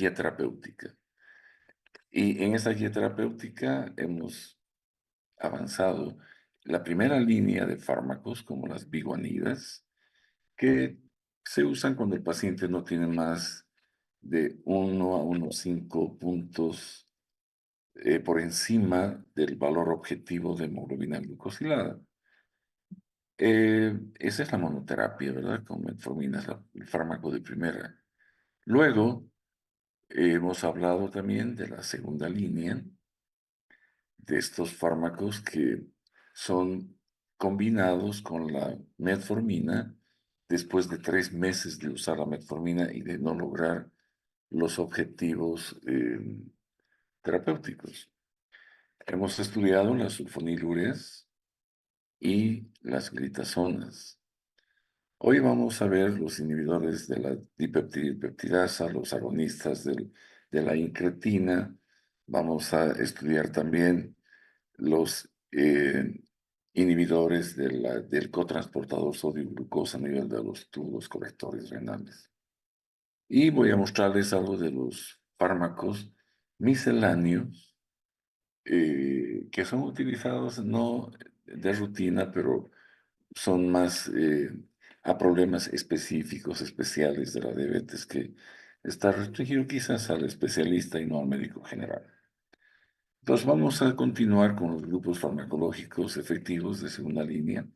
guía terapéutica. Y en esta guía terapéutica hemos avanzado la primera línea de fármacos, como las biguanidas, que se usan cuando el paciente no tiene más de 1 a 1,5 puntos por encima del valor objetivo de hemoglobina glucosilada. Esa es la monoterapia, ¿verdad? Con metformina es el fármaco de primera. Luego, hemos hablado también de la segunda línea de estos fármacos que son combinados con la metformina después de 3 meses de usar la metformina y de no lograr los objetivos terapéuticos. Hemos estudiado las sulfonilureas y las glitazonas. Hoy vamos a ver los inhibidores de la dipeptidasa, los agonistas de la incretina. Vamos a estudiar también los inhibidores del cotransportador sodio-glucosa a nivel de los tubos colectores renales. Y voy a mostrarles algo de los fármacos misceláneos que son utilizados no de rutina, pero son más a problemas específicos, especiales de la diabetes, que está restringido quizás al especialista y no al médico general. Entonces vamos a continuar con los grupos farmacológicos efectivos de segunda línea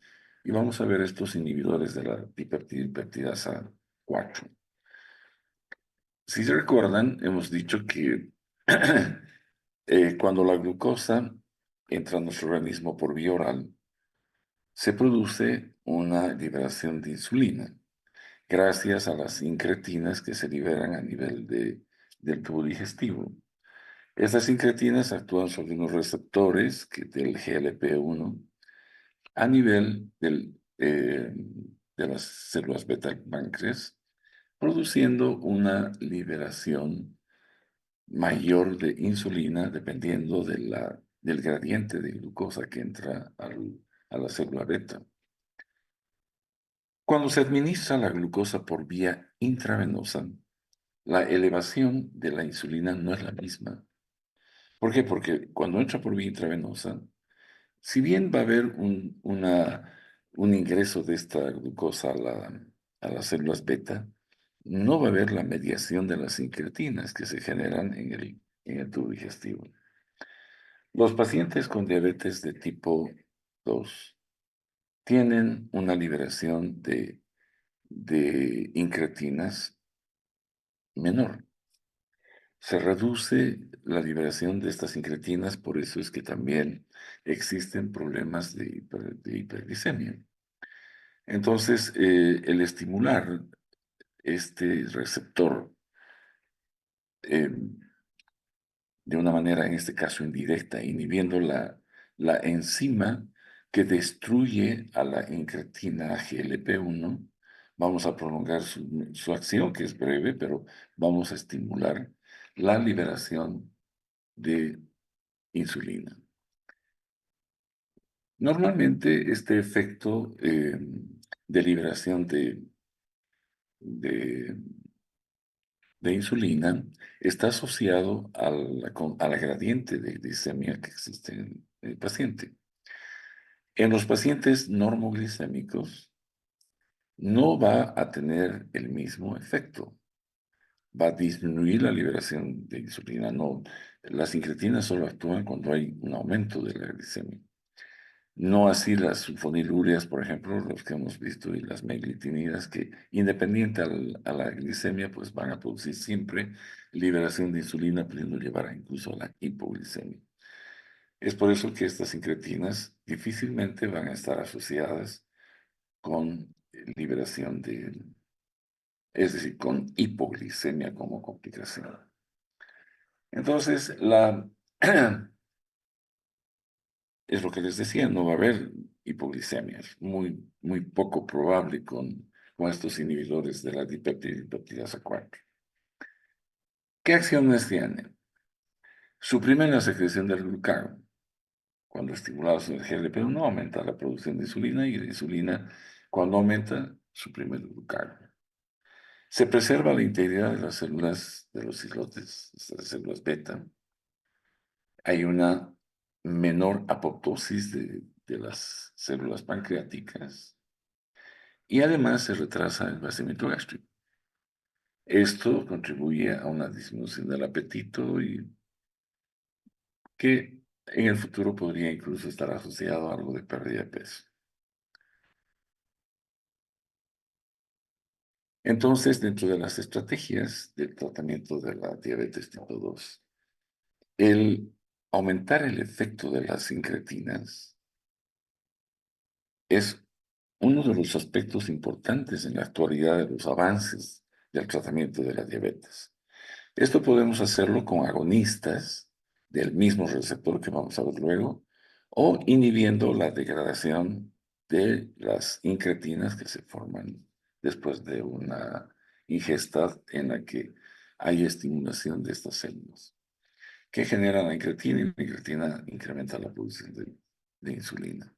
y vamos a ver estos inhibidores de la dipeptidasa 4. Si se recuerdan, hemos dicho que cuando la glucosa entra a nuestro organismo por vía oral, se produce una liberación de insulina gracias a las incretinas que se liberan a nivel del tubo digestivo. Estas incretinas actúan sobre unos receptores del GLP-1 a nivel de las células beta del páncreas, produciendo una liberación mayor de insulina dependiendo del gradiente de glucosa que entra a la célula beta. Cuando se administra la glucosa por vía intravenosa, la elevación de la insulina no es la misma. ¿Por qué? Porque cuando entra por vía intravenosa, si bien va a haber un ingreso de esta glucosa a las células beta, no va a haber la mediación de las incretinas que se generan en el tubo digestivo. Los pacientes con diabetes de tipo 2 tienen una liberación de incretinas menor. Se reduce la liberación de estas incretinas, por eso es que también existen problemas de hiperglicemia. Entonces, el estimular este receptor eh, de una manera, en este caso indirecta, inhibiendo la enzima que destruye a la incretina GLP-1, vamos a prolongar su acción, que es breve, pero vamos a estimular la liberación de insulina. Normalmente este efecto de liberación de, de insulina está asociado a la gradiente de glicemia que existe en el paciente. En los pacientes normoglicémicos no va a tener el mismo efecto. Va a disminuir la liberación de insulina. No, las incretinas solo actúan cuando hay un aumento de la glicemia. No así las sulfonilureas, por ejemplo, los que hemos visto, y las meglitinidas, que independiente a la glicemia, pues van a producir siempre liberación de insulina, pudiendo llevar incluso a la hipoglicemia. Es por eso que estas incretinas difícilmente van a estar asociadas con liberación es decir, con hipoglicemia como complicación. Entonces, es lo que les decía, no va a haber hipoglicemia. Es muy, muy poco probable con estos inhibidores de la dipeptidasa 4. ¿Qué acciones tienen? Suprimen la secreción del glucagón. Cuando estimulados en el GLP-1 aumenta la producción de insulina y la insulina, cuando aumenta, suprime el glucagón. Se preserva la integridad de las células de los islotes, estas células beta. Hay una menor apoptosis de las células pancreáticas y además se retrasa el vaciamiento gástrico. Esto contribuye a una disminución del apetito y que en el futuro podría incluso estar asociado a algo de pérdida de peso. Entonces, dentro de las estrategias del tratamiento de la diabetes tipo 2, el aumentar el efecto de las incretinas es uno de los aspectos importantes en la actualidad de los avances del tratamiento de la diabetes. Esto podemos hacerlo con agonistas del mismo receptor que vamos a ver luego, o inhibiendo la degradación de las incretinas que se forman después de una ingesta en la que hay estimulación de estas células, que generan la incretina y la incretina incrementa la producción de insulina.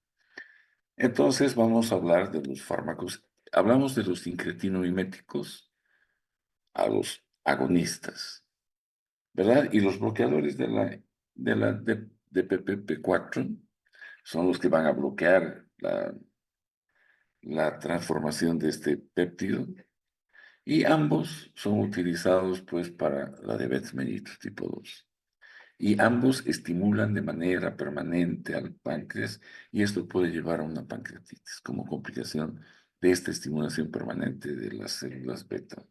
Entonces vamos a hablar de los fármacos. Hablamos de los incretinomiméticos a los agonistas, ¿verdad? Y los bloqueadores de PPP4 son los que van a bloquear la transformación de este péptido y ambos son utilizados pues para la diabetes mellitus tipo 2. Y ambos estimulan de manera permanente al páncreas y esto puede llevar a una pancreatitis como complicación de esta estimulación permanente de las células beta.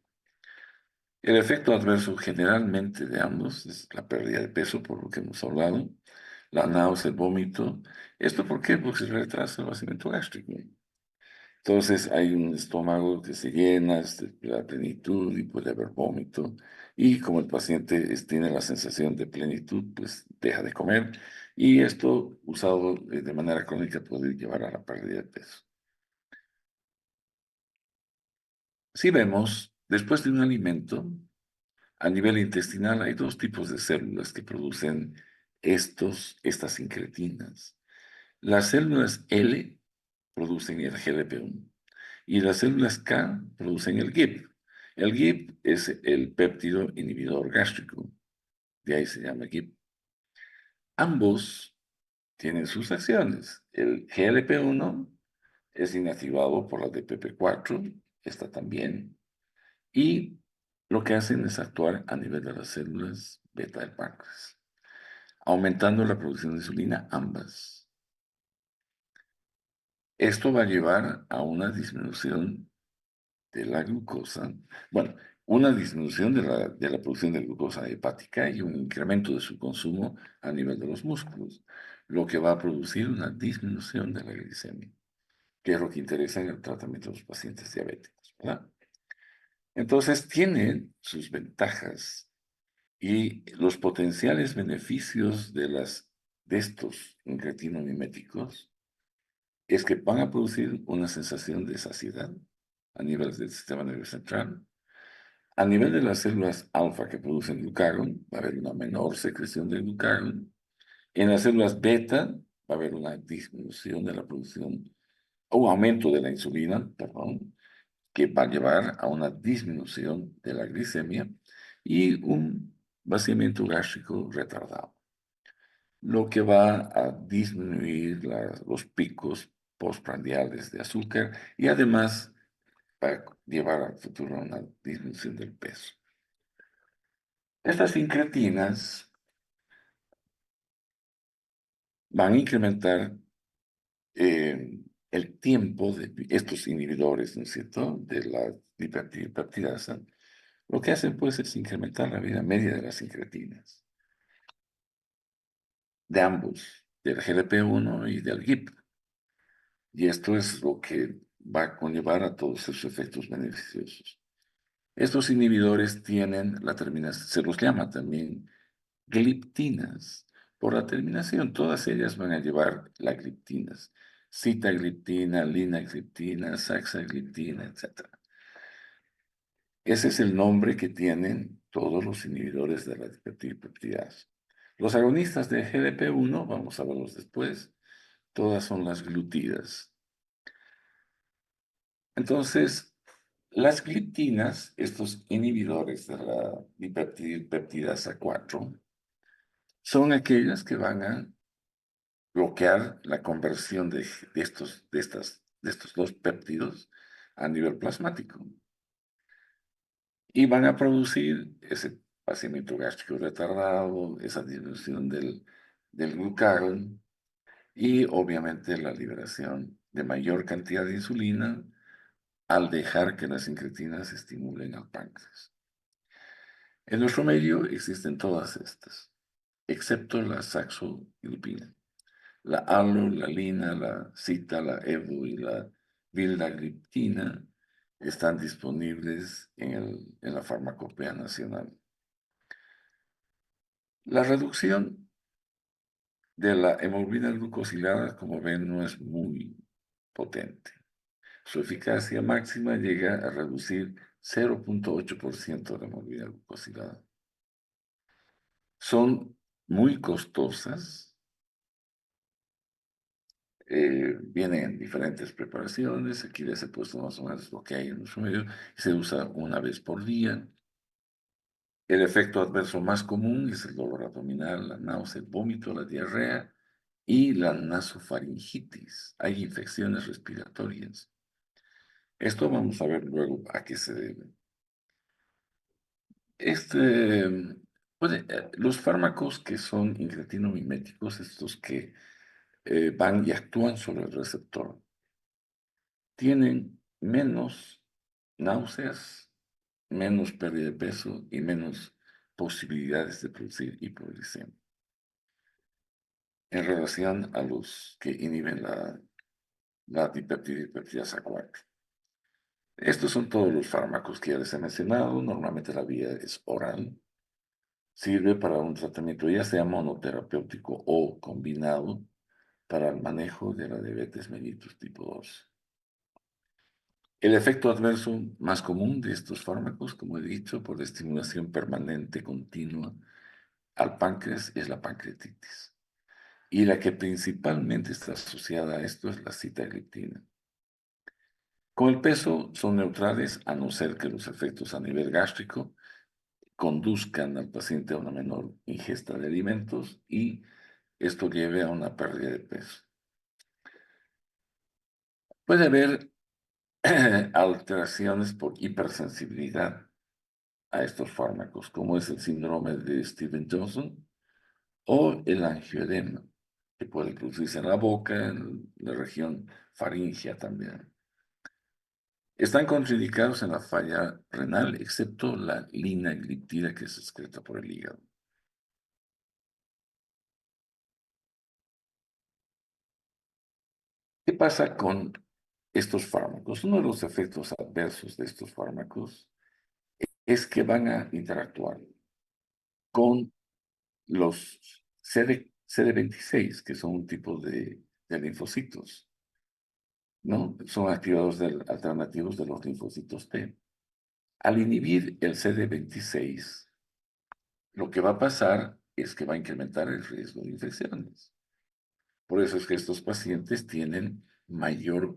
El efecto adverso generalmente de ambos es la pérdida de peso, por lo que hemos hablado, la náusea, el vómito. ¿Esto por qué? Porque se retrasa el vaciamiento gástrico. Entonces hay un estómago que se llena de la plenitud y puede haber vómito. Y como el paciente tiene la sensación de plenitud, pues deja de comer. Y esto, usado de manera crónica, puede llevar a la pérdida de peso. Si vemos, después de un alimento, a nivel intestinal hay dos tipos de células que producen estas incretinas. Las células L producen el GLP-1 y las células K producen el GIP. El GIP es el péptido inhibidor gástrico, de ahí se llama GIP. Ambos tienen sus acciones. El GLP-1 es inactivado por la DPP4, esta también, y lo que hacen es actuar a nivel de las células beta del páncreas, aumentando la producción de insulina, ambas. Esto va a llevar a una disminución de la glucosa, bueno, una disminución de la producción de glucosa hepática y un incremento de su consumo a nivel de los músculos, lo que va a producir una disminución de la glicemia, que es lo que interesa en el tratamiento de los pacientes diabéticos, ¿verdad? Entonces, tiene sus ventajas y los potenciales beneficios de estos incretinamiméticos es que van a producir una sensación de saciedad a nivel del sistema nervioso central. A nivel de las células alfa que producen glucagón, va a haber una menor secreción de glucagón. En las células beta va a haber una disminución de la producción o aumento de la insulina, perdón, que va a llevar a una disminución de la glicemia y un vaciamiento gástrico retardado, lo que va a disminuir los picos postprandiales de azúcar y además va a llevar al futuro a una disminución del peso. Estas incretinas van a incrementar el tiempo de estos inhibidores, ¿no es cierto?, de la dipeptidasa. Lo que hacen, pues, es incrementar la vida media de las incretinas, de ambos, del GLP-1 y del GIP. Y esto es lo que va a conllevar a todos esos efectos beneficiosos. Estos inhibidores tienen la terminación, se los llama también gliptinas, por la terminación. Todas ellas van a llevar las gliptinas. Sitagliptina, linagliptina, saxagliptina, etc. Ese es el nombre que tienen todos los inhibidores de la dipeptidasa. Los agonistas de GLP-1, vamos a verlos después, todas son las glutidas. Entonces, Las gliptinas, estos inhibidores de la dipeptidasa 4, son aquellas que van a bloquear la conversión de estos dos péptidos a nivel plasmático. Y van a producir ese vaciamiento gástrico retardado, esa disminución del glucagón y obviamente la liberación de mayor cantidad de insulina al dejar que las incretinas estimulen al páncreas. En nuestro medio existen todas estas, excepto la saxaglipina. La alo, la lina, la cita, la evo y la vildagliptina están disponibles en la farmacopea nacional. La reducción de la hemoglobina glucosilada, como ven, no es muy potente. Su eficacia máxima llega a reducir 0,8% de la hemoglobina glucosilada. Son muy costosas, vienen en diferentes preparaciones. Aquí les he puesto más o menos lo que hay en nuestro medio. Se usa una vez por día. El efecto adverso más común es el dolor abdominal, la náusea, el vómito, la diarrea y la nasofaringitis. Hay infecciones respiratorias. Esto vamos a ver luego a qué se debe. Los fármacos que son incretinomiméticos, estos que van y actúan sobre el receptor, tienen menos náuseas, menos pérdida de peso y menos posibilidades de producir hipoglicemia en relación a los que inhiben la dipeptidasa 4. Estos son todos los fármacos que ya les he mencionado. Normalmente la vía es oral. Sirve para un tratamiento ya sea monoterapéutico o combinado para el manejo de la diabetes mellitus tipo 2. El efecto adverso más común de estos fármacos, como he dicho, por la estimulación permanente continua al páncreas es la pancreatitis. Y la que principalmente está asociada a esto es la sitagliptina. Con el peso son neutrales a no ser que los efectos a nivel gástrico conduzcan al paciente a una menor ingesta de alimentos y esto lleve a una pérdida de peso. Puede haber alteraciones por hipersensibilidad a estos fármacos, como es el síndrome de Stevens-Johnson o el angioedema, que puede producirse en la boca, en la región faríngea también. Están contraindicados en la falla renal, excepto la linagliptina que se excreta por el hígado. ¿Qué pasa con estos fármacos? Uno de los efectos adversos de estos fármacos es que van a interactuar con los CD26, que son un tipo de linfocitos, ¿no? Son activadores alternativos de los linfocitos T. Al inhibir el CD26, lo que va a pasar es que va a incrementar el riesgo de infecciones. Por eso es que estos pacientes tienen mayor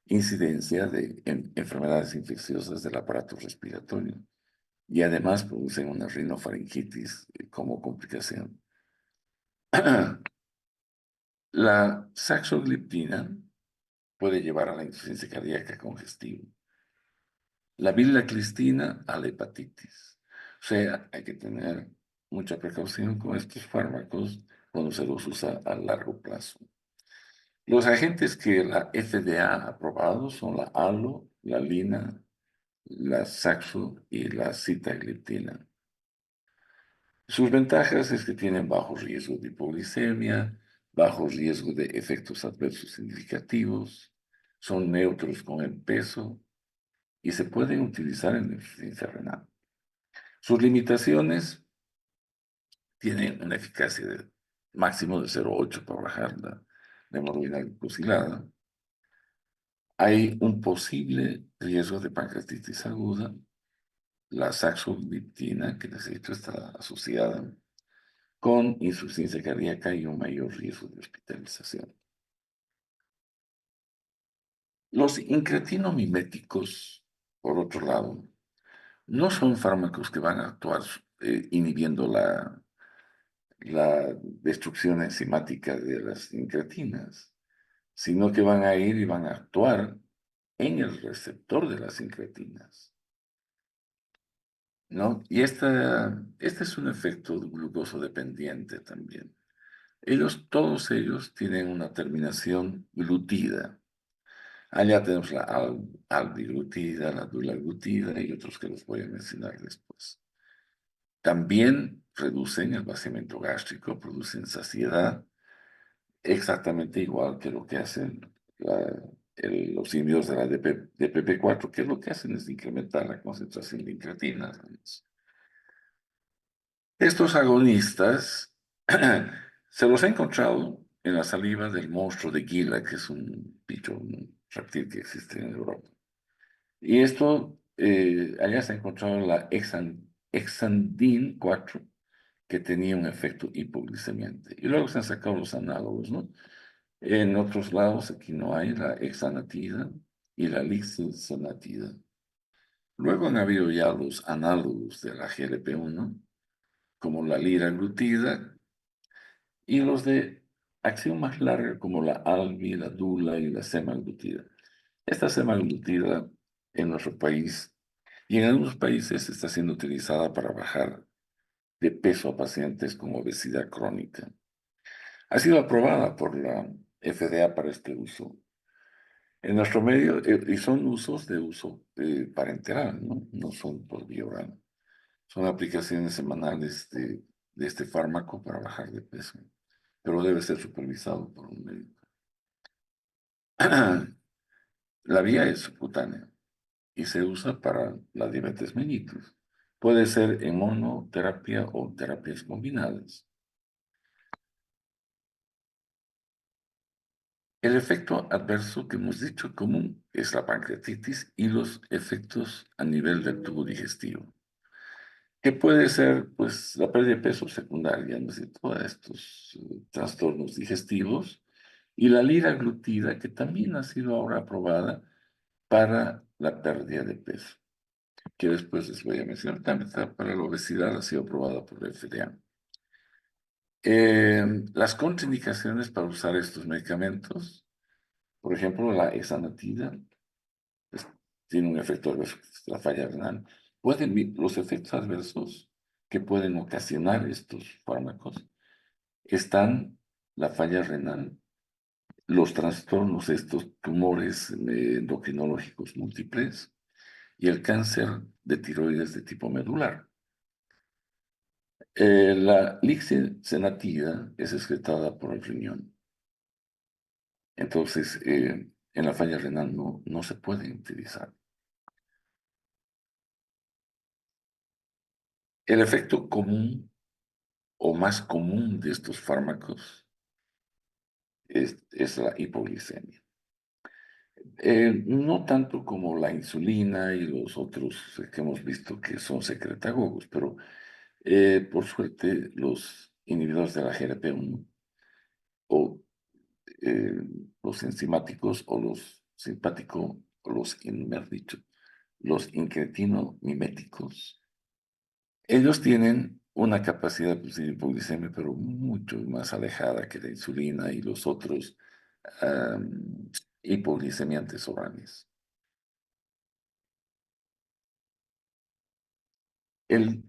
incidencia de enfermedades infecciosas del aparato respiratorio y además producen una rinofaringitis como complicación. La saxagliptina puede llevar a la insuficiencia cardíaca congestiva. La vilaclistina a la hepatitis. O sea, hay que tener mucha precaución con estos fármacos cuando se los usa a largo plazo. Los agentes que la FDA ha aprobado son la alo, la lina, la saxo y la sitagliptina. Sus ventajas es que tienen bajo riesgo de hipoglicemia, bajo riesgo de efectos adversos significativos, son neutros con el peso y se pueden utilizar en la insuficiencia renal. Sus limitaciones tienen una eficacia de máximo de 0,8 para bajar la hemoglobina glucosilada. Hay un posible riesgo de pancreatitis aguda. La saxagliptina, que les he dicho, está asociada con insuficiencia cardíaca y un mayor riesgo de hospitalización. Los incretinomiméticos por otro lado, no son fármacos que van a actuar inhibiendo la destrucción enzimática de las incretinas, sino que van a ir y van a actuar en el receptor de las incretinas, ¿no? Y este es un efecto glucoso dependiente también. Todos ellos tienen una terminación glutida. Allá tenemos la albiglutida, la dulaglutida y otros que los voy a mencionar después. También reducen el vaciamiento gástrico, producen saciedad, exactamente igual que lo que hacen los inhibidores de la DPP4, que lo que hacen es incrementar la concentración de incretina. Estos agonistas se los ha encontrado en la saliva del monstruo de Gila, que es un bicho, un reptil que existe en Europa. Y esto, allá se ha encontrado la hexandin 4, que tenía un efecto hipoglicemiante. Y luego se han sacado los análogos, ¿no? En otros lados, aquí no hay la hexanatida y la lisenzanatida. Luego han habido ya los análogos de la GLP-1, como la liraglutida, y los de acción más larga, como la albi, la dula y la semaglutida. Esta semaglutida en nuestro país y en algunos países está siendo utilizada para bajar de peso a pacientes con obesidad crónica. Ha sido aprobada por la FDA para este uso. En nuestro medio, y son usos de uso parenteral, ¿no? No son por vía oral. Son aplicaciones semanales de este fármaco para bajar de peso, pero debe ser supervisado por un médico. La vía es subcutánea y se usa para la diabetes mellitus. Puede ser en monoterapia o terapias combinadas. El efecto adverso que hemos dicho común es la pancreatitis y los efectos a nivel del tubo digestivo, que puede ser pues la pérdida de peso secundaria, ¿no? De todos estos trastornos digestivos, y la liraglutida, que también ha sido ahora aprobada para la pérdida de peso, que después les voy a mencionar. También para la obesidad ha sido aprobada por la FDA. Las contraindicaciones para usar estos medicamentos, por ejemplo, la exanatida, pues, tiene un efecto adverso, la falla renal. Los efectos adversos que pueden ocasionar estos fármacos están la falla renal, los trastornos, estos tumores endocrinológicos múltiples y el cáncer de tiroides de tipo medular. La lixisenatida es excretada por el riñón. Entonces, en la falla renal no se puede utilizar. El efecto común o más común de estos fármacos es la hipoglicemia. No tanto como la insulina y los otros que hemos visto que son secretagogos, pero por suerte los inhibidores de la GLP-1 o eh, los enzimáticos o los simpáticos o mejor dicho, los incretinomiméticos, ellos tienen una capacidad pues, de hipoglicemia, pero mucho más alejada que la insulina y los otros hipoglicemiantes orales. El,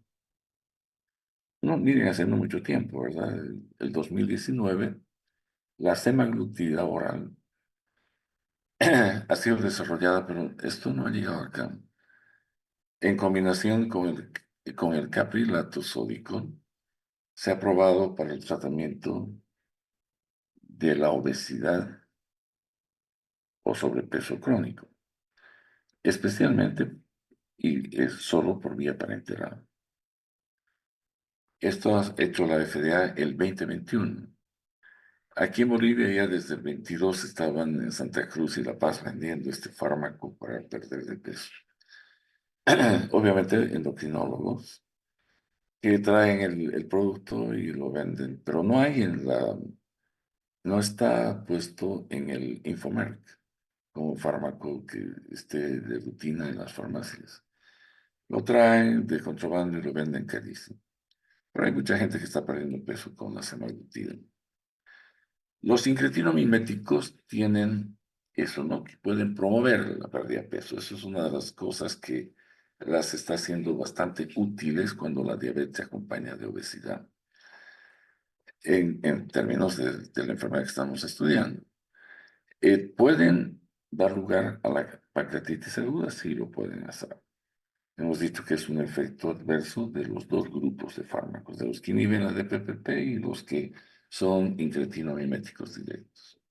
no, miren, hace no mucho tiempo, ¿verdad? El 2019, la semaglutida oral ha sido desarrollada, pero esto no ha llegado acá. En combinación con el caprilato sódico, se ha probado para el tratamiento de la obesidad o sobrepeso crónico, especialmente y es solo por vía parenteral. Esto ha hecho la FDA el 2021. Aquí en Bolivia ya desde el 22 estaban en Santa Cruz y La Paz vendiendo este fármaco para perder de peso. Obviamente endocrinólogos que traen el producto y lo venden, pero no está puesto en el Infomerc. como fármaco que esté de rutina en las farmacias. Lo traen de contrabando y lo venden carísimo. Pero hay mucha gente que está perdiendo peso con la semaglutida. Los incretinomiméticos tienen eso, ¿no? Que pueden promover la pérdida de peso. Eso es una de las cosas que las está haciendo bastante útiles cuando la diabetes se acompaña de obesidad, en términos de la enfermedad que estamos estudiando. Pueden dar lugar a la pancreatitis aguda, sí lo pueden hacer. Hemos dicho que es un efecto adverso de los dos grupos de fármacos, de los que inhiben la DPPP y los que son incretinomiméticos directos.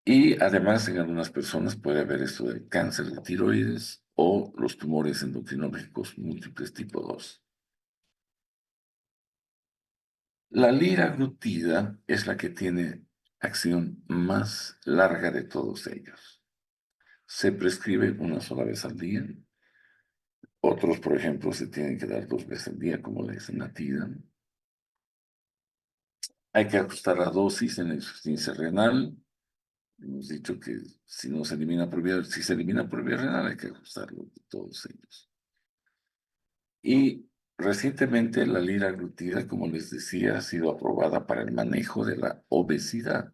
Y además en algunas personas puede haber esto del cáncer de tiroides o los tumores endocrinológicos múltiples tipo 2. La liraglutida es la que tiene acción más larga de todos ellos. Se prescribe una sola vez al día. Otros, por ejemplo, se tienen que dar 2 veces al día, como la isoniazida. Hay que ajustar la dosis en la insuficiencia renal. Hemos dicho que si no se elimina por vía, si se elimina por vía renal, hay que ajustarlo de todos ellos. Y recientemente la liraglutida, como les decía, ha sido aprobada para el manejo de la obesidad.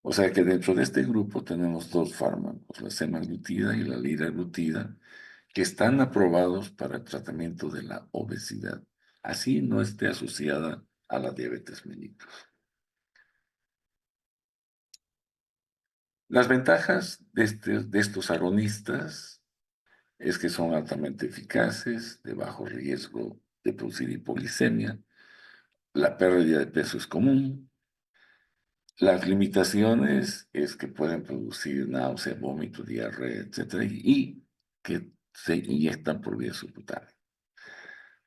O sea que dentro de este grupo tenemos dos fármacos, la semaglutida y la liraglutida, que están aprobados para el tratamiento de la obesidad. Así no esté asociada a la diabetes mellitus. Las ventajas de estos agonistas es que son altamente eficaces, de bajo riesgo de producir hipoglicemia. La pérdida de peso es común. Las limitaciones es que pueden producir náusea, vómito, diarrea, etcétera, y que se inyectan por vía subcutánea.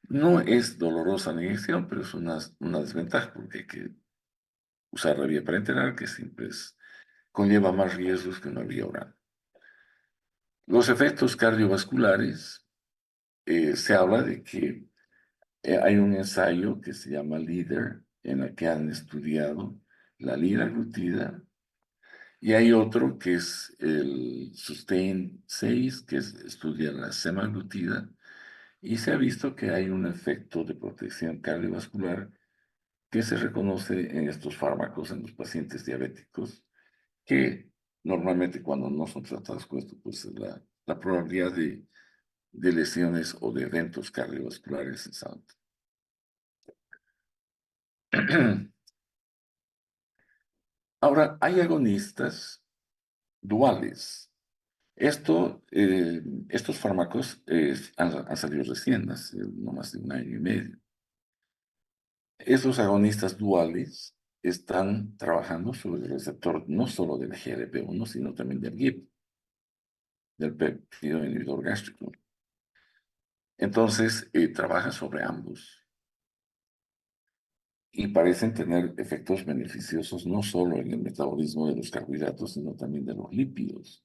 No es dolorosa la inyección, pero es una desventaja porque hay que usar la vía parenteral, que siempre conlleva más riesgos que una vía oral. Los efectos cardiovasculares, se habla de que hay un ensayo que se llama LEADER, en el que han estudiado la liraglutida, y hay otro que es el SUSTAIN 6, que estudia la semaglutida, y se ha visto que hay un efecto de protección cardiovascular que se reconoce en estos fármacos en los pacientes diabéticos, que normalmente cuando no son tratados con esto, pues la probabilidad de lesiones o de eventos cardiovasculares es alta. Ahora, hay agonistas duales. Estos fármacos han salido recién, hace no más de 1 año y medio. Estos agonistas duales están trabajando sobre el receptor no solo del GLP-1, sino también del GIP, del péptido inhibidor gástrico. Entonces, trabaja sobre ambos y parecen tener efectos beneficiosos no solo en el metabolismo de los carbohidratos, sino también de los lípidos.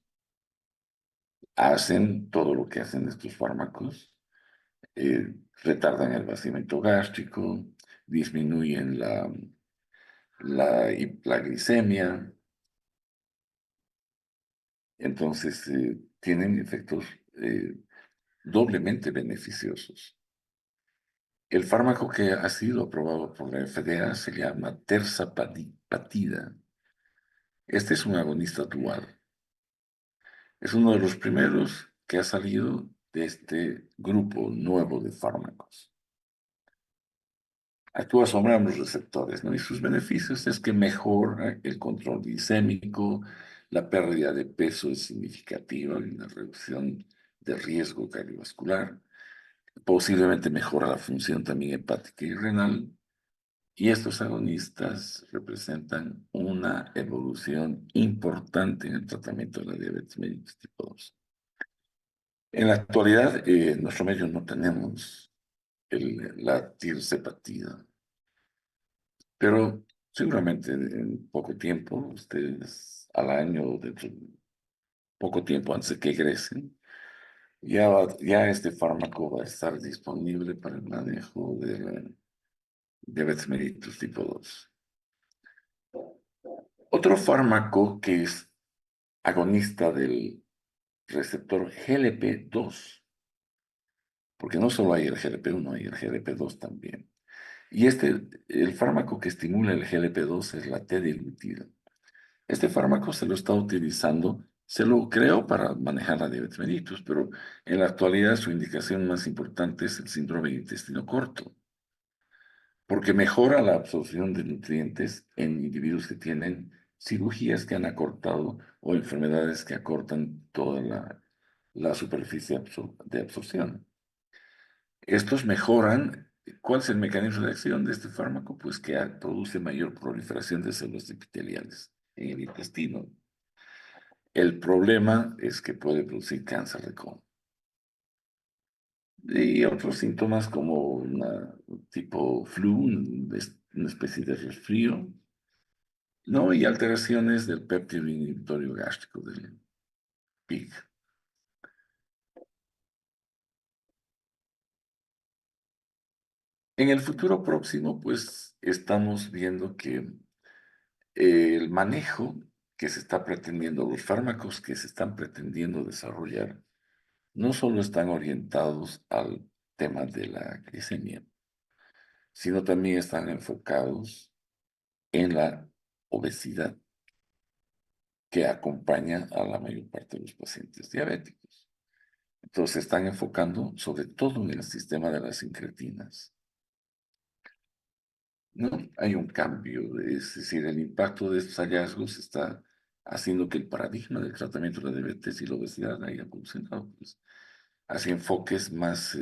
Hacen todo lo que hacen estos fármacos, retardan el vaciamiento gástrico, disminuyen la glicemia, entonces tienen efectos eh, doblemente beneficiosos. El fármaco que ha sido aprobado por la FDA se llama tersapatida. Este es un agonista dual. Es uno de los primeros que ha salido de este grupo nuevo de fármacos. Actúa sobre ambos receptores, ¿no? Y sus beneficios es que mejora el control glicémico, la pérdida de peso es significativa y una reducción de riesgo cardiovascular, posiblemente mejora la función también hepática y renal, y estos agonistas representan una evolución importante en el tratamiento de la diabetes mellitus tipo 2. En la actualidad, en nuestro medio no tenemos la tirzepatida, pero seguramente en poco tiempo, ustedes al año, dentro de poco tiempo antes de que egresen, ya este fármaco va a estar disponible para el manejo de la diabetes mellitus tipo 2. Otro fármaco que agonista del receptor GLP-2, porque no solo hay el GLP-1, hay el GLP-2 también. Y el fármaco que estimula el GLP-2 es la T-dilutida. Este fármaco se lo está utilizando, se lo creó para manejar la diabetes mellitus, pero en la actualidad su indicación más importante es el síndrome de intestino corto, porque mejora la absorción de nutrientes en individuos que tienen cirugías que han acortado o enfermedades que acortan toda la superficie de absorción. Estos mejoran. ¿Cuál es el mecanismo de acción de este fármaco? Pues que produce mayor proliferación de células epiteliales en el intestino. El problema es que puede producir cáncer de colon. Y otros síntomas como tipo flu, una especie de resfrío, ¿no? Y alteraciones del péptido inhibitorio gástrico del PIG. En el futuro próximo, pues estamos viendo que el manejo que se está pretendiendo, los fármacos que se están pretendiendo desarrollar, no solo están orientados al tema de la glicemia, sino también están enfocados en la obesidad que acompaña a la mayor parte de los pacientes diabéticos. Entonces, se están enfocando sobre todo en el sistema de las incretinas. No, hay un cambio, es decir, el impacto de estos hallazgos está haciendo que el paradigma del tratamiento de la diabetes y la obesidad haya evolucionado, pues, hacia enfoques más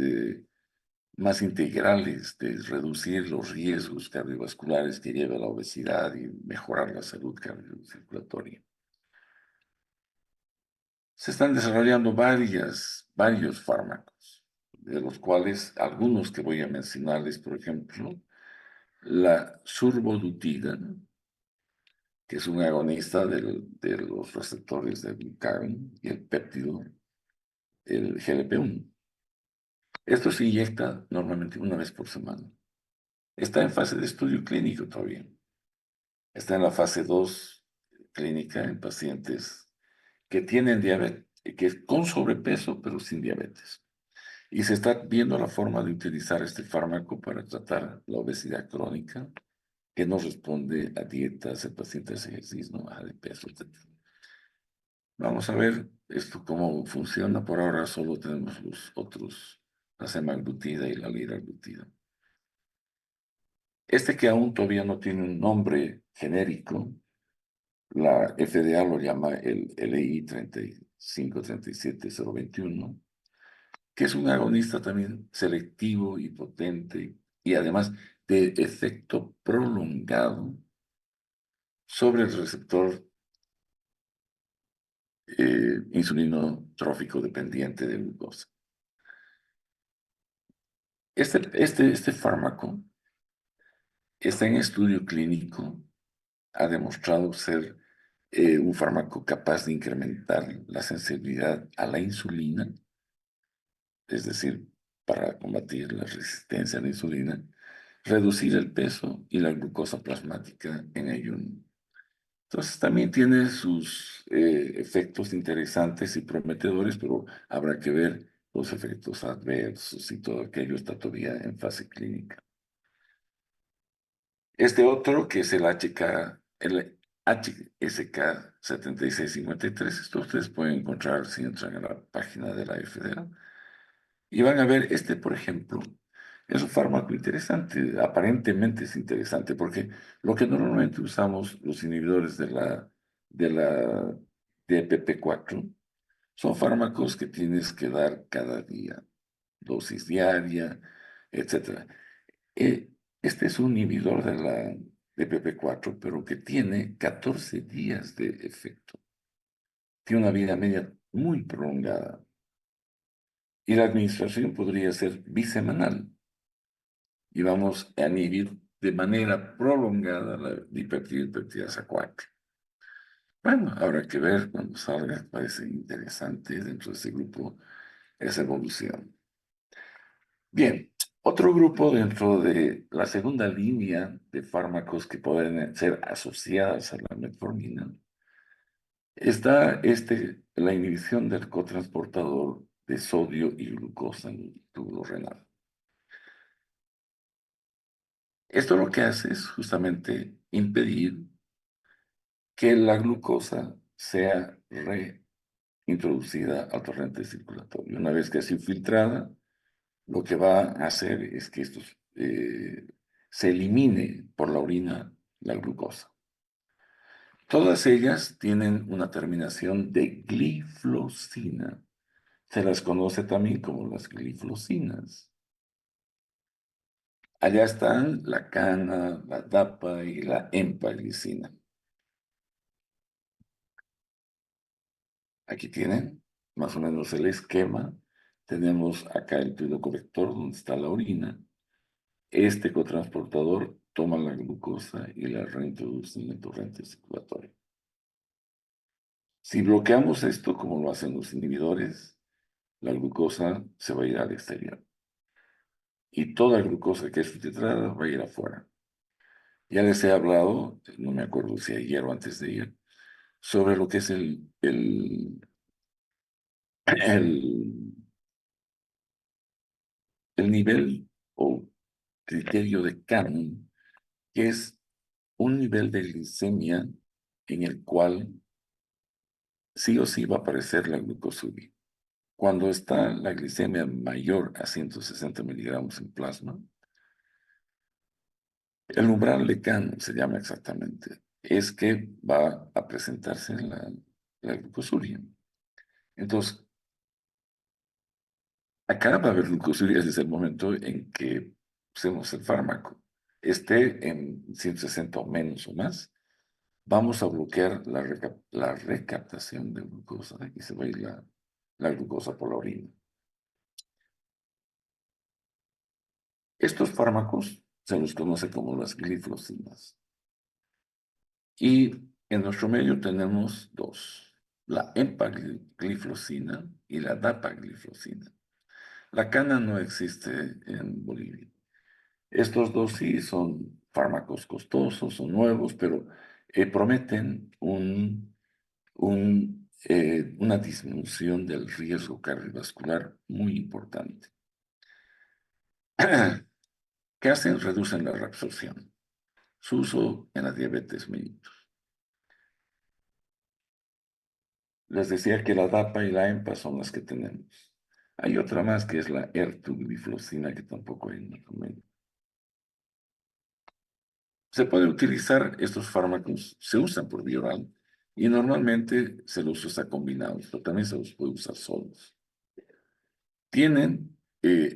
integrales de reducir los riesgos cardiovasculares que lleva la obesidad y mejorar la salud cardiocirculatoria. Se están desarrollando varios fármacos, de los cuales algunos que voy a mencionarles, por ejemplo, la survodutida, que es un agonista de los receptores del glucagon y el péptido, el GLP-1. Esto se inyecta normalmente una vez por semana. Está en fase de estudio clínico todavía. Está en la fase 2 clínica en pacientes que tienen diabetes, que con sobrepeso pero sin diabetes. Y se está viendo la forma de utilizar este fármaco para tratar la obesidad crónica que no responde a dietas, el paciente hace ejercicio, no baja de peso, etc. Vamos a ver esto cómo funciona. Por ahora solo tenemos los otros, la semaglutida y la liraglutida. Este que aún todavía no tiene un nombre genérico, la FDA lo llama el LI 3537021, que es un agonista también selectivo y potente y además de efecto prolongado sobre el receptor insulino trófico dependiente de glucosa. Este fármaco está en estudio clínico, ha demostrado ser un fármaco capaz de incrementar la sensibilidad a la insulina, es decir, para combatir la resistencia a la insulina, reducir el peso y la glucosa plasmática en ayuno. Entonces también tiene sus efectos interesantes y prometedores, pero habrá que ver los efectos adversos y todo aquello está todavía en fase clínica. Este otro, que es el HSK 7653, esto ustedes pueden encontrar si entran a la página de la FDA. Y van a ver, por ejemplo, es un fármaco interesante, aparentemente es interesante, porque lo que normalmente usamos los inhibidores de la DPP4 son fármacos que tienes que dar cada día, dosis diaria, etc. Este es un inhibidor de la DPP4, pero que tiene 14 días de efecto. Tiene una vida media muy prolongada. Y la administración podría ser bisemanal. Y vamos a inhibir de manera prolongada la dipeptidasa 4. Bueno, habrá que ver cuando salga, parece interesante dentro de ese grupo esa evolución. Bien, otro grupo dentro de la segunda línea de fármacos que pueden ser asociadas a la metformina Está la inhibición del cotransportador de sodio y glucosa en el túbulo renal. Esto lo que hace es justamente impedir que la glucosa sea reintroducida al torrente circulatorio. Una vez que ha sido filtrada, lo que va a hacer es que se elimine por la orina la glucosa. Todas ellas tienen una terminación de glifosina. Se las conoce también como las glifosinas. Allá están la cana, la DAPA y la empagliflozina. Aquí tienen más o menos el esquema. Tenemos acá el tubo colector donde está la orina. Este cotransportador toma la glucosa y la reintroduce en el torrente circulatorio. Si bloqueamos esto, como lo hacen los inhibidores, la glucosa se va a ir al exterior. Y toda glucosa que es filtrada va a ir afuera. Ya les he hablado, no me acuerdo si ayer o antes de ayer, sobre lo que es el, el nivel o criterio de Kahneman, que es un nivel de glicemia en el cual sí o sí va a aparecer la glucosuria. Cuando está la glicemia mayor a 160 miligramos en plasma, el umbral de Kahneman se llama exactamente, es que va a presentarse la glucosuria. Entonces, acá va a haber glucosuria desde el momento en que usemos el fármaco. Esté en 160 o menos o más, vamos a bloquear la recaptación de glucosa y se va a ir la glucosa por la orina. Estos fármacos se los conoce como las glifosinas. Y en nuestro medio tenemos dos, la empagliflozina y la dapagliflozina. La cana no existe en Bolivia. Estos dos sí son fármacos costosos, son nuevos, pero prometen una disminución del riesgo cardiovascular muy importante. ¿Qué hacen? Reducen la reabsorción. Su uso en la diabetes mellitus. Les decía que la DAPA y la EMPA son las que tenemos. Hay otra más que es la ertugliflozina que tampoco hay en el convenio. Se puede utilizar estos fármacos, se usan por vía oral y normalmente se los usa combinados, pero también se los puede usar solos. Tienen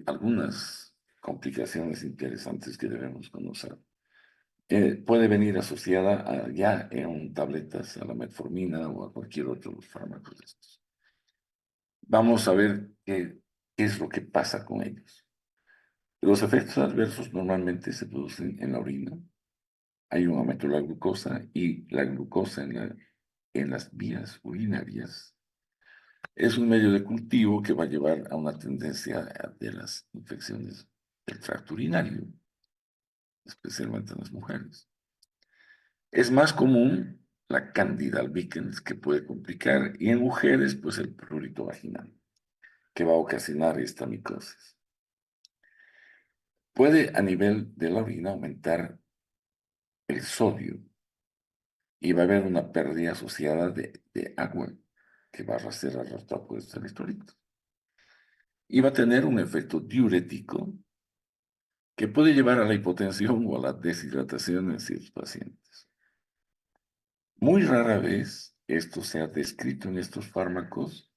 algunas complicaciones interesantes que debemos conocer. Puede venir asociada ya en tabletas a la metformina o a cualquier otro de los fármacos de estos. Vamos a ver qué es lo que pasa con ellos. Los efectos adversos normalmente se producen en la orina. Hay un aumento de la glucosa y la glucosa en las vías urinarias es un medio de cultivo que va a llevar a una tendencia de las infecciones del tracto urinario, especialmente en las mujeres. Es más común la Candida albicans que puede complicar y en mujeres pues el prurito vaginal que va a ocasionar esta micosis. Puede a nivel de la orina aumentar el sodio y va a haber una pérdida asociada de agua que va a ser arrastrada por estos electrolitos. Y va a tener un efecto diurético que puede llevar a la hipotensión o a la deshidratación en ciertos pacientes. Muy rara vez esto se ha descrito en estos fármacos,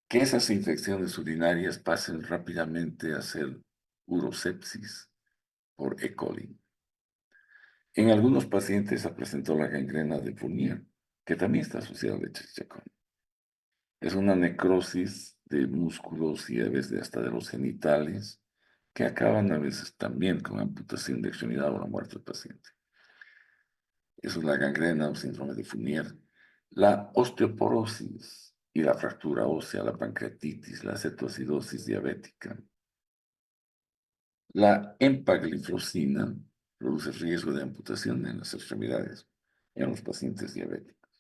que esas infecciones urinarias pasen rápidamente a ser urosepsis por E. coli. En algunos pacientes se presentó la gangrena de Fournier, que también está asociada a leche. Es una necrosis de músculos y a veces hasta de los genitales, que acaban a veces también con amputación de extremidad o la muerte del paciente. Eso es la gangrena o síndrome de Fournier. La osteoporosis y la fractura ósea, la pancreatitis, la cetoacidosis diabética. La empagliflozina produce riesgo de amputación en las extremidades en los pacientes diabéticos.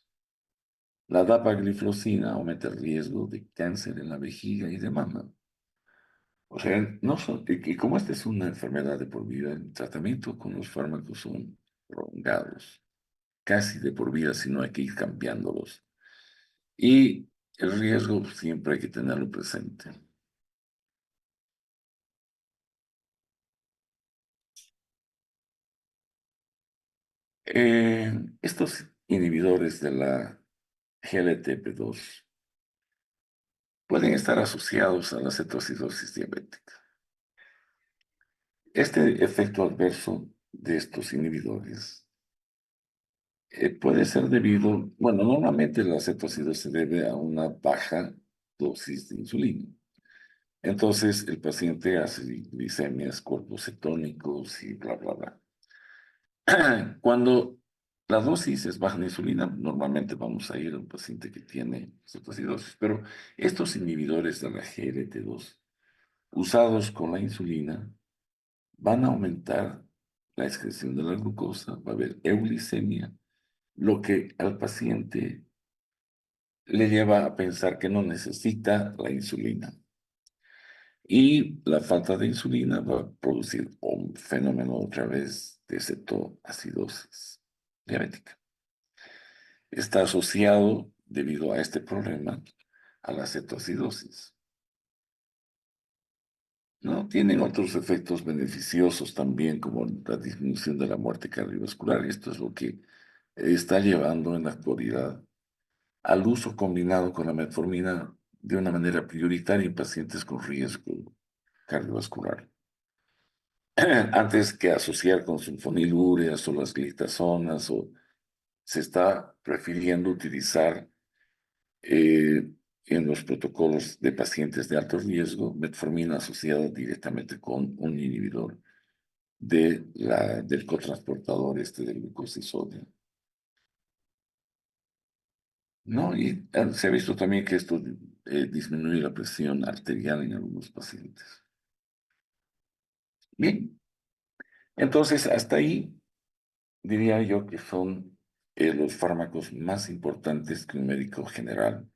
La dapagliflozina aumenta el riesgo de cáncer en la vejiga y de mama. O sea, no son, y como esta es una enfermedad de por vida, el tratamiento con los fármacos son prolongados, casi de por vida, si no hay que ir cambiándolos. Y el riesgo siempre hay que tenerlo presente. Estos inhibidores de la GLTP2 pueden estar asociados a la cetoacidosis diabética. Este efecto adverso de estos inhibidores puede ser debido, bueno, normalmente la cetoacidosis se debe a una baja dosis de insulina. Entonces el paciente hace glicemias, cuerpos cetónicos y bla, bla, bla. Cuando la dosis es baja de insulina, normalmente vamos a ir a un paciente que tiene cetoacidosis, pero estos inhibidores de la GLT2 usados con la insulina van a aumentar la excreción de la glucosa, va a haber euglicemia, lo que al paciente le lleva a pensar que no necesita la insulina. Y la falta de insulina va a producir un fenómeno otra vez de cetoacidosis diabética. Está asociado, debido a este problema, a la cetoacidosis. ¿No? Tienen otros efectos beneficiosos también, como la disminución de la muerte cardiovascular. Esto es lo que está llevando en la actualidad al uso combinado con la metformina de una manera prioritaria en pacientes con riesgo cardiovascular. Antes que asociar con sulfonilureas o las glitazonas, o se está prefiriendo utilizar en los protocolos de pacientes de alto riesgo metformina asociada directamente con un inhibidor del cotransportador este de glucosa y sodio. ¿No? Y se ha visto también que esto disminuye la presión arterial en algunos pacientes. Bien, entonces hasta ahí diría yo que son los fármacos más importantes que un médico general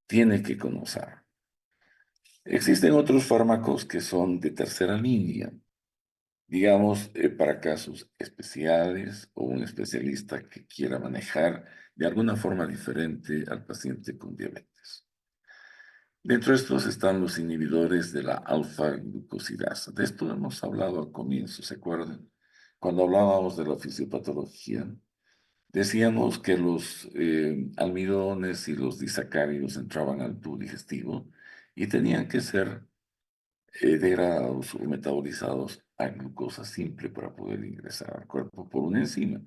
tiene que conocer. Existen otros fármacos que son de tercera línea, digamos, para casos especiales o un especialista que quiera manejar de alguna forma diferente al paciente con diabetes. Dentro de estos están los inhibidores de la alfa-glucosidasa. De esto hemos hablado al comienzo, ¿se acuerdan? Cuando hablábamos de la fisiopatología, decíamos que los almidones y los disacáridos entraban al tubo digestivo y tenían que ser degradados o metabolizados a glucosa simple para poder ingresar al cuerpo por una enzima,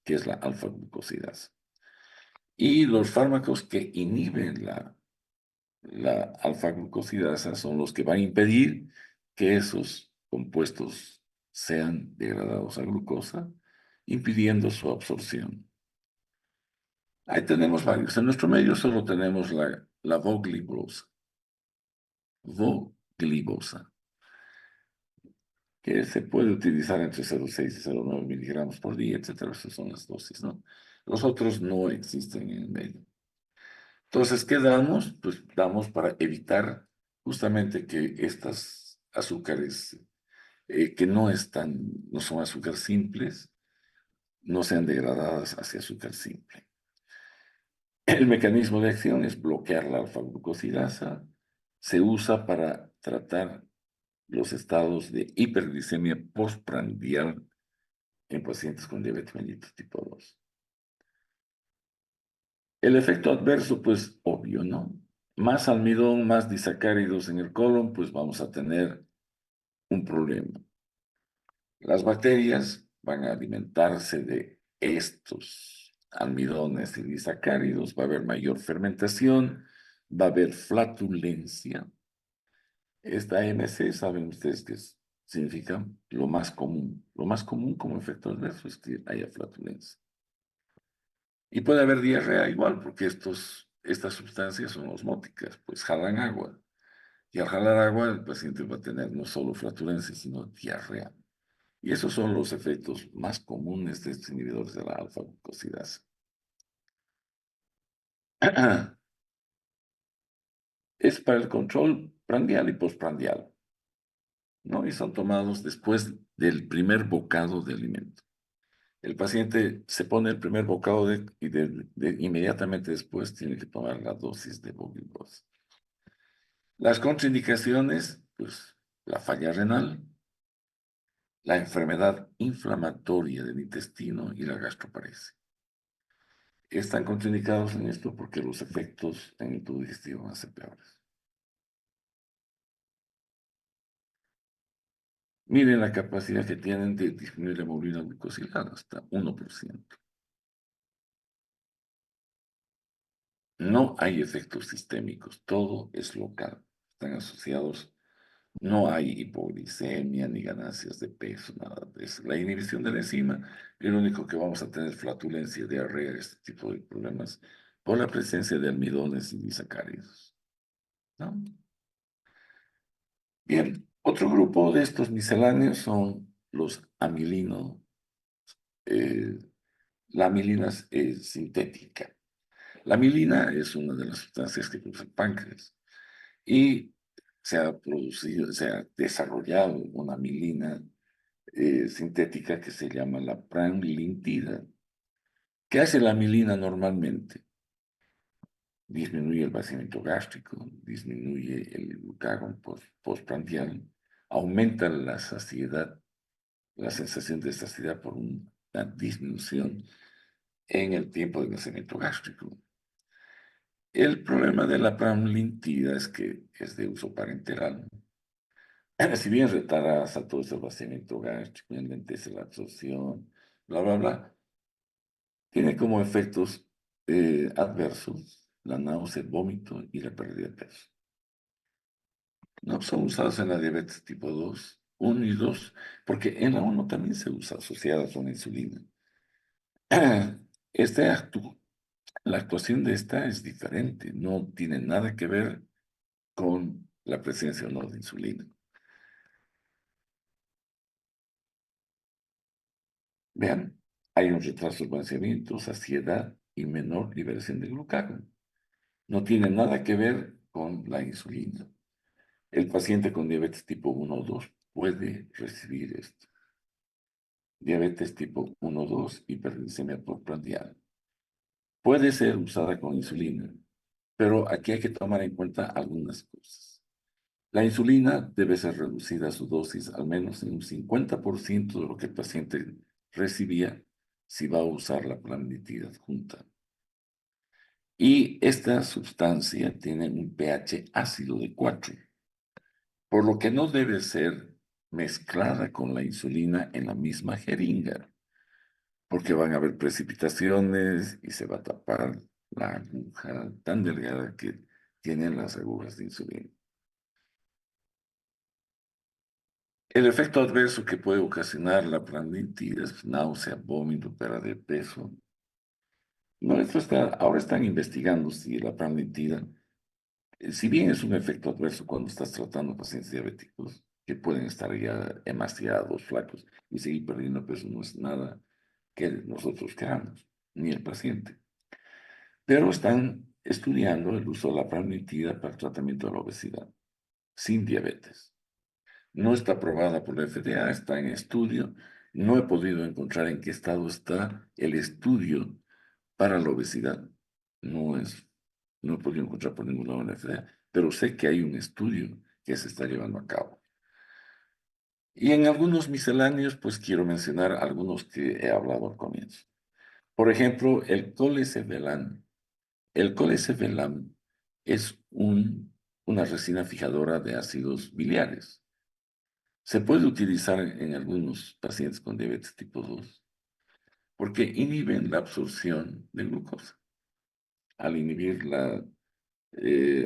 que es la alfa-glucosidasa. Y los fármacos que inhiben la alfa-glucosidasa son los que van a impedir que esos compuestos sean degradados a glucosa, impidiendo su absorción. Ahí tenemos varios. En nuestro medio solo tenemos la voglibosa, voglibosa, que se puede utilizar entre 0,6 y 0,9 miligramos por día, etcétera. Esas son las dosis, ¿no? Los otros no existen en el medio. Entonces, ¿qué damos? Pues damos para evitar justamente que estas azúcares que no son azúcar simples, no sean degradadas hacia azúcar simple. El mecanismo de acción es bloquear la alfa-glucosidasa. Se usa para tratar los estados de hiperglicemia postprandial en pacientes con diabetes mellitus tipo 2. El efecto adverso, pues obvio, ¿no? Más almidón, más disacáridos en el colon, pues vamos a tener un problema. Las bacterias van a alimentarse de estos almidones y disacáridos, va a haber mayor fermentación, va a haber flatulencia. Esta MC, saben ustedes qué significa lo más común. Lo más común como efecto adverso es que haya flatulencia. Y puede haber diarrea igual, porque estas sustancias son osmóticas, pues jalan agua. Y al jalar agua, el paciente va a tener no solo flatulencia, sino diarrea. Y esos son los efectos más comunes de estos inhibidores de la alfa-glucosidasa. Es para el control prandial y postprandial, ¿no? Y son tomados después del primer bocado de alimento. El paciente se pone el primer bocado inmediatamente después tiene que tomar la dosis de Bobigloss. Las contraindicaciones, pues la falla renal, la enfermedad inflamatoria del intestino y la gastroparesia. Están contraindicados en esto porque los efectos en el tubo digestivo van a ser peores. Miren la capacidad que tienen de disminuir la hemoglobina glucosilada hasta 1%. No hay efectos sistémicos, todo es local. Están asociados, no hay hipoglicemia ni ganancias de peso, nada de eso. La inhibición de la enzima, es lo único que vamos a tener flatulencia, diarrea, este tipo de problemas, por la presencia de almidones y disacáridos, ¿no? Bien, otro grupo de estos misceláneos son los amilinos, eh, la amilina es sintética. La amilina es una de las sustancias que produce el páncreas y se ha desarrollado una amilina sintética que se llama la pranlintida. ¿Qué hace la amilina normalmente? Disminuye el vaciamiento gástrico, disminuye el glucagón postprandial, aumenta la saciedad, la sensación de saciedad por una disminución en el tiempo de vaciamiento gástrico. El problema de la pramlintida es que es de uso parenteral. Si bien retarda todo ese vaciamiento gástrico, enlentece la absorción, bla, bla, bla, tiene como efectos adversos la náusea, el vómito y la pérdida de peso. No son usados en la diabetes tipo 2, 1 y 2, porque en la 1 también se usa asociada con la insulina. Este la actuación de esta es diferente, no tiene nada que ver con la presencia o no de insulina. Vean, hay un retraso del vaciamiento, saciedad y menor liberación de glucagón. No tiene nada que ver con la insulina. El paciente con diabetes tipo 1 o 2 puede recibir esto. Diabetes tipo 1 o 2, hiperglicemia postprandial. Puede ser usada con insulina, pero aquí hay que tomar en cuenta algunas cosas. La insulina debe ser reducida a su dosis al menos en un 50% de lo que el paciente recibía si va a usar la planitida adjunta. Y esta sustancia tiene un pH ácido de 4, por lo que no debe ser mezclada con la insulina en la misma jeringa, porque van a haber precipitaciones y se va a tapar la aguja tan delgada que tienen las agujas de insulina. El efecto adverso que puede ocasionar la pranditis es náusea, vómito, pérdida de peso. No, ahora están investigando si la pranditis, si bien es un efecto adverso cuando estás tratando pacientes diabéticos, que pueden estar ya emaciados, flacos, y seguir perdiendo peso, no es nada que nosotros queramos, ni el paciente. Pero están estudiando el uso de la pranditis para el tratamiento de la obesidad, sin diabetes. No está aprobada por la FDA, está en estudio. No he podido encontrar en qué estado está el estudio para la obesidad. No es, no he podido encontrar por ningún lado en la FDA, pero sé que hay un estudio que se está llevando a cabo. Y en algunos misceláneos, pues quiero mencionar algunos que he hablado al comienzo. Por ejemplo, el colesevelam. El colesevelam es una resina fijadora de ácidos biliares. Se puede utilizar en algunos pacientes con diabetes tipo 2 porque inhiben la absorción de glucosa. Al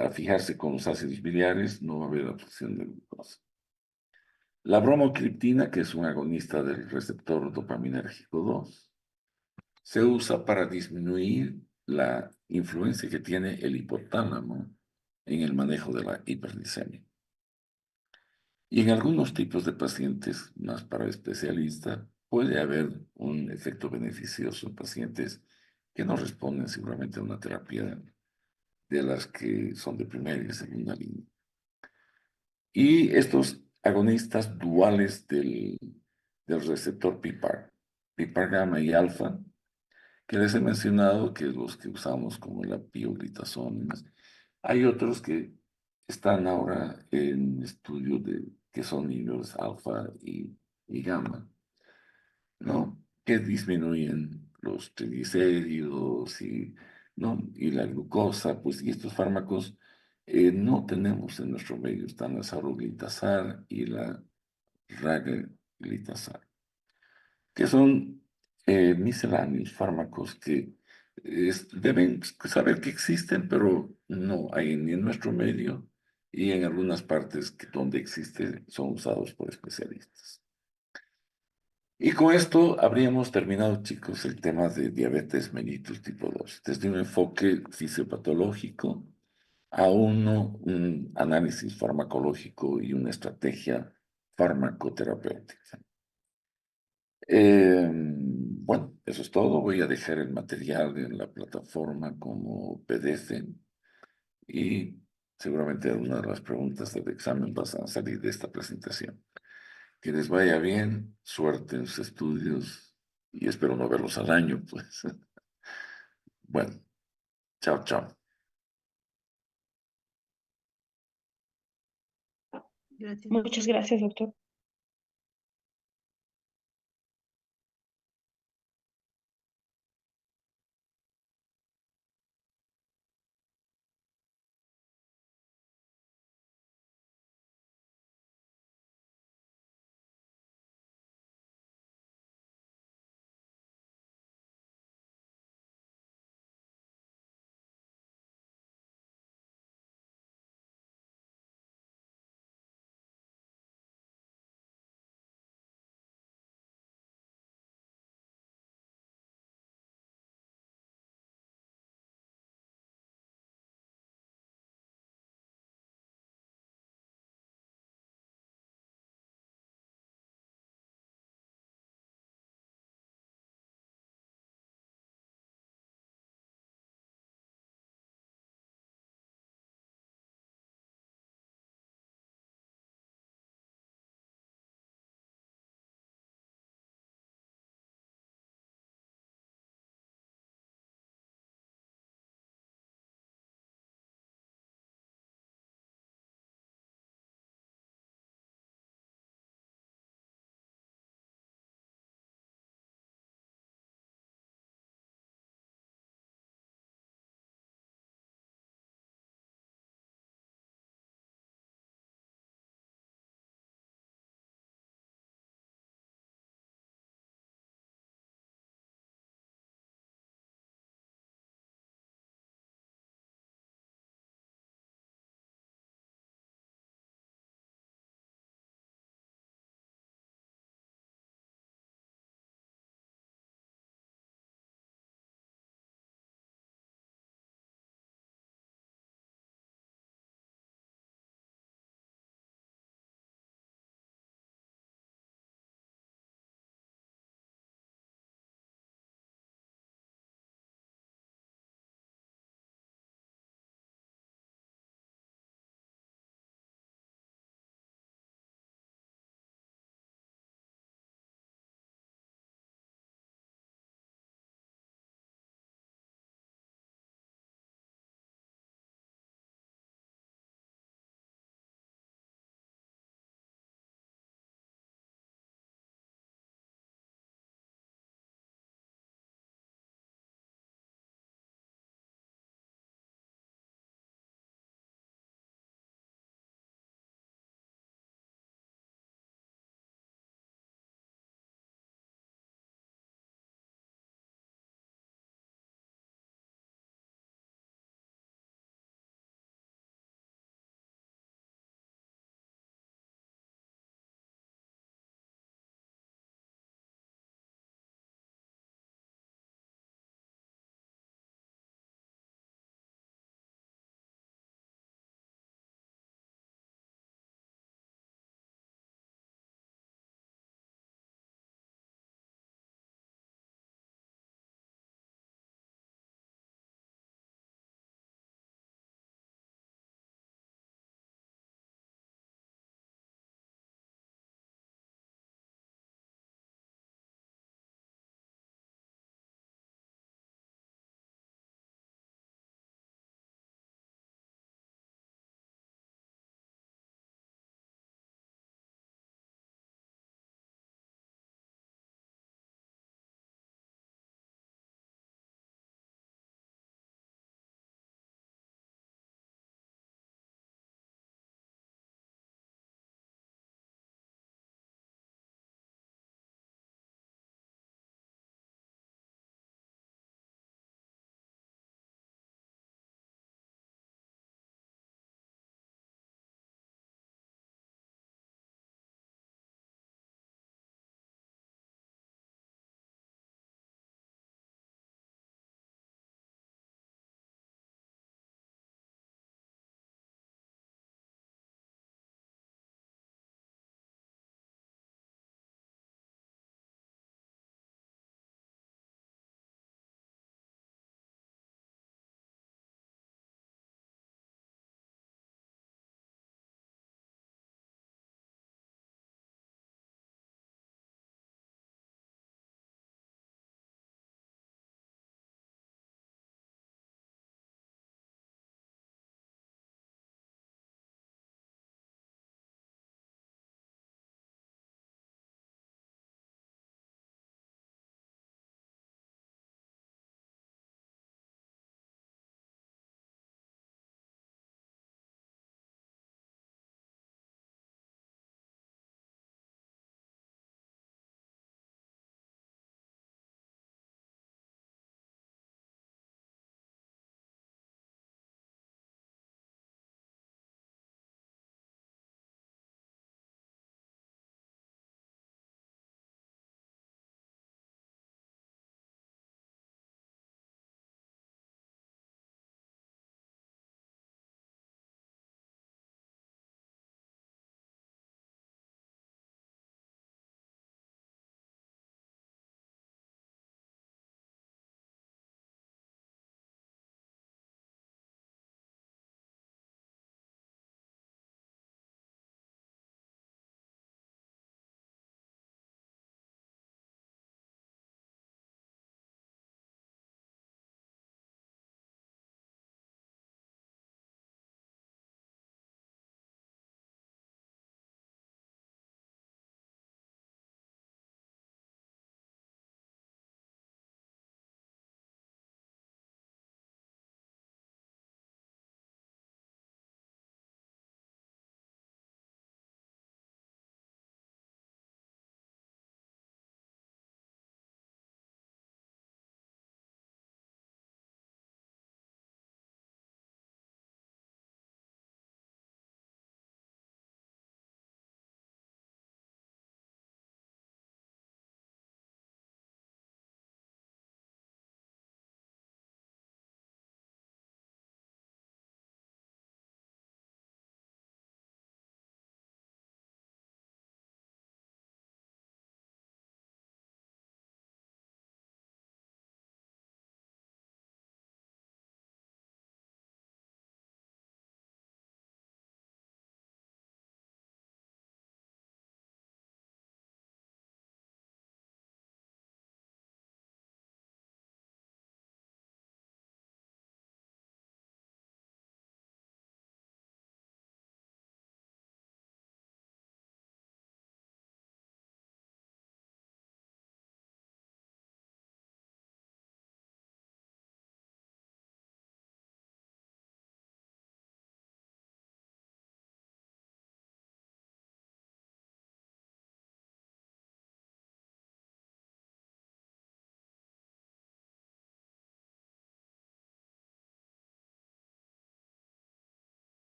al fijarse con los ácidos biliares, no va a haber absorción de glucosa. La bromocriptina, que es un agonista del receptor dopaminérgico 2, se usa para disminuir la influencia que tiene el hipotálamo en el manejo de la hiperglicemia. Y en algunos tipos de pacientes, más para especialistas, puede haber un efecto beneficioso en pacientes que no responden seguramente a una terapia de las que son de primera y segunda línea. Y estos agonistas duales del receptor PPAR, PPAR gamma y alfa, que les he mencionado, que los que usamos como la pioglitazona y más. Hay otros que están ahora en estudio de que son inhibidores alfa y gamma, ¿no? Que disminuyen los triglicéridos ¿no? Y la glucosa, pues, y estos fármacos no tenemos en nuestro medio, están la saroglitazar y la ragaglitazar, que son misceláneos fármacos que deben saber que existen, pero no hay ni en nuestro medio y en algunas partes donde existen son usados por especialistas. Y con esto habríamos terminado, chicos, el tema de diabetes mellitus tipo 2, desde un enfoque fisiopatológico a un análisis farmacológico y una estrategia farmacoterapéutica. Bueno, eso es todo. Voy a dejar el material en la plataforma como PDF y seguramente algunas de las preguntas del examen van a salir de esta presentación. Que les vaya bien, suerte en sus estudios y espero no verlos al año, pues. Bueno, chao, chao. Muchas gracias, doctor.